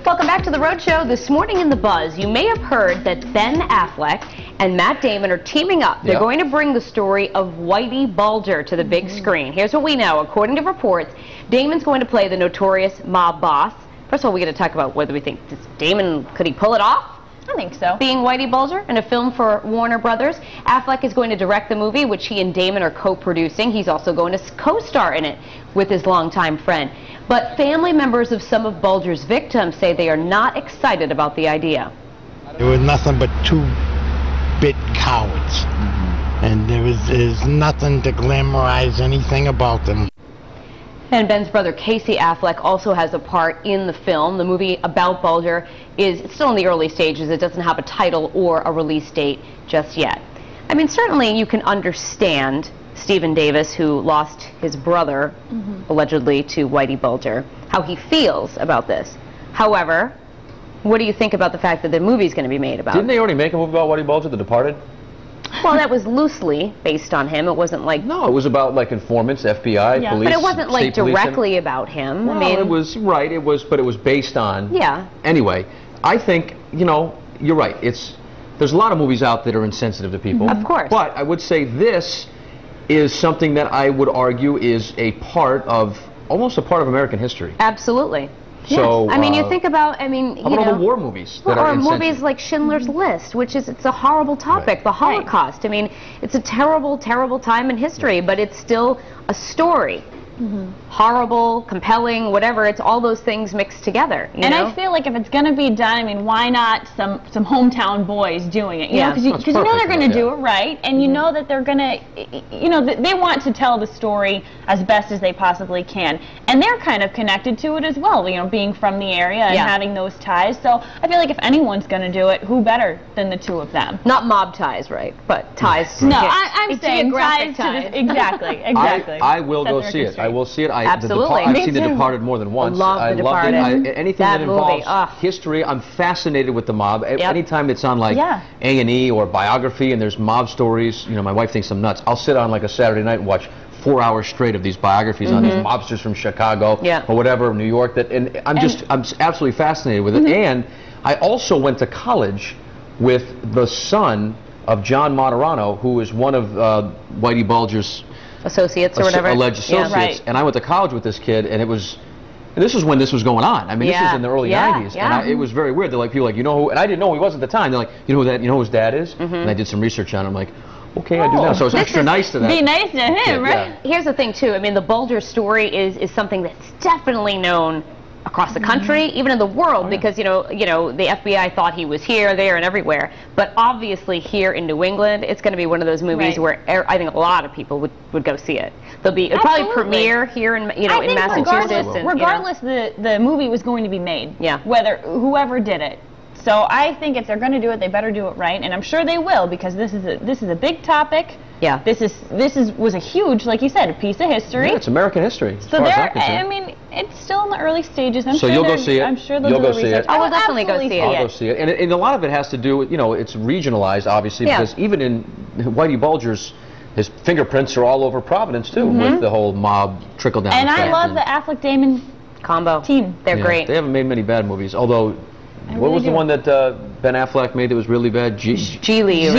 Welcome back to The Rhode Show. This morning in The Buzz, you may have heard that Ben Affleck and Matt Damon are teaming up. They're going to bring the story of Whitey Bulger to the big screen. Here's what we know. According to reports, Damon's going to play the notorious mob boss. First of all, we're going to talk about whether we think Damon, could he pull it off? I think so. Being Whitey Bulger in a film for Warner Brothers. Affleck is going to direct the movie, which he and Damon are co-producing. He's also going to co-star in it with his longtime friend. But family members of some of Bulger's victims say they are not excited about the idea. There were nothing but two-bit cowards. And there's nothing to glamorize anything about them. And Ben's brother Casey Affleck also has a part in the film. The movie about Bulger is still in the early stages. It doesn't have a title or a release date just yet. I mean, certainly you can understand Stephen Davis, who lost his brother, allegedly, to Whitey Bulger, how he feels about this. However, what do you think about the fact that the movie's going to be made about it? Didn't they already make a movie about Whitey Bulger, The Departed? Well, that was loosely based on him. It wasn't like... No, it was about, like, informants, FBI, police, but it wasn't, like, directly about him. Well, I mean, it was, right, but it was based on... Yeah. Anyway, I think, you know, you're right. There's a lot of movies out that are insensitive to people. Of course. But I would say this is something that I would argue is almost a part of American history. Absolutely. So, yes. I mean, you think about, you all the war movies that are or insensitive. movies like Schindler's List, which it's a horrible topic, the Holocaust. I mean, it's a terrible, terrible time in history, but it's still a story. Horrible, compelling, whatever, it's all those things mixed together. You know? I feel like if it's going to be done, I mean, why not some hometown boys doing it? You know, because you know they're going to do it right, and you know that they're going to, you know, they want to tell the story as best as they possibly can, and they're kind of connected to it as well. You know, being from the area and having those ties. So I feel like if anyone's going to do it, who better than the two of them? Not mob ties, right? But ties. No, I'm saying ties to this, exactly. I will go see it. I will see it. Absolutely. I've seen The Departed more than once. I loved it. Anything that involves history, I'm fascinated with the mob. Anytime it's on like A&E or biography and there's mob stories, you know, my wife thinks I'm nuts. I'll sit on like a Saturday night and watch 4 hours straight of these biographies on these mobsters from Chicago or whatever, New York. And I'm absolutely fascinated with it. And I also went to college with the son of John Monterano, who is one of Whitey Bulger's associates or whatever. Alleged associates. And I went to college with this kid, and this was when this was going on. I mean, this was in the early 90s. And it was very weird. They're like, people like, you know who, and I didn't know who he was at the time. They're like, you know who his dad is? And I did some research on him. I'm like, okay, I do now. So I was extra nice to that. Be nice to him, right? Here's the thing, too. I mean, the Bulger story is something that's definitely known across the country, even in the world, because you know the FBI thought he was here, there, and everywhere. But obviously, here in New England, it's going to be one of those movies where I think a lot of people would go see it. It'll probably premiere here in in Massachusetts. Regardless, the movie was going to be made. Yeah. Whether whoever did it. So I think if they're going to do it, they better do it right, and I'm sure they will, because this is a big topic. Yeah. This was a huge, like you said, a piece of history. Yeah, it's American history. So I mean, it's still in the early stages. So you'll go see it. I'm sure they'll do the research. I will definitely go see it. I'll go see it. And a lot of it has to do with, you know, it's regionalized, obviously, because even in Whitey Bulger's, his fingerprints are all over Providence, too, with the whole mob trickle-down effect. And I love the Affleck-Damon combo team. They're great. They haven't made many bad movies, although... What was the one that Ben Affleck made that was really bad? Geely.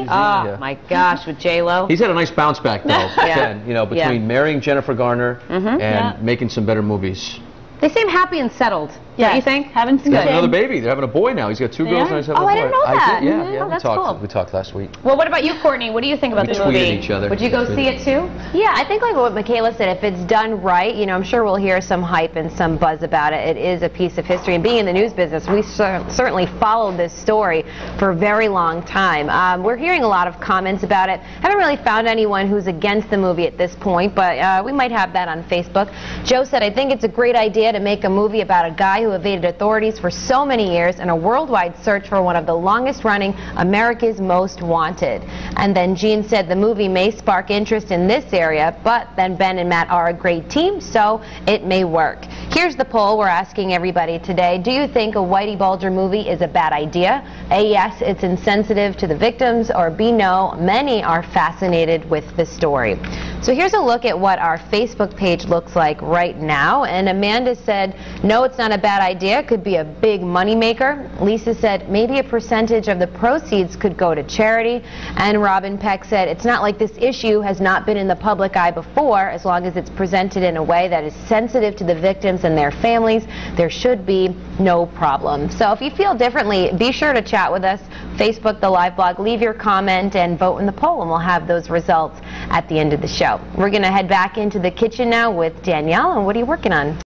Oh, my gosh, with J-Lo. He's had a nice bounce back, though, Ben, you know, between marrying Jennifer Garner and making some better movies. They seem happy and settled. Don't you think? Having some another baby. They're having a boy now. He's got 2 girls and he's having a boy. I didn't know that. Yeah, that's cool. We talked last week. Well, what about you, Courtney? What do you think about the movie? Tweeted each other. Would you go see it too? Yeah, I think like what Michaela said, if it's done right, you know, I'm sure we'll hear some hype and some buzz about it. It is a piece of history, and being in the news business, we certainly followed this story for a very long time. We're hearing a lot of comments about it. Haven't really found anyone who's against the movie at this point, but we might have that on Facebook. Joe said, I think it's a great idea to make a movie about a guy who evaded authorities for so many years in a worldwide search for one of the longest-running America's Most Wanted. And then Gene said the movie may spark interest in this area, but then Ben and Matt are a great team, so it may work. Here's the poll we're asking everybody today. Do you think a Whitey Bulger movie is a bad idea? A, yes, it's insensitive to the victims, or B, no, many are fascinated with the story. So here's a look at what our Facebook page looks like right now. And Amanda said, no, it's not a bad idea. It could be a big money maker. Lisa said, maybe a percentage of the proceeds could go to charity. And Robin Peck said, it's not like this issue has not been in the public eye before. As long as it's presented in a way that is sensitive to the victims and their families, there should be no problem. So if you feel differently, be sure to chat with us. Facebook, the live blog, leave your comment and vote in the poll, and we'll have those results at the end of the show. We're going to head back into the kitchen now with Danielle. And what are you working on?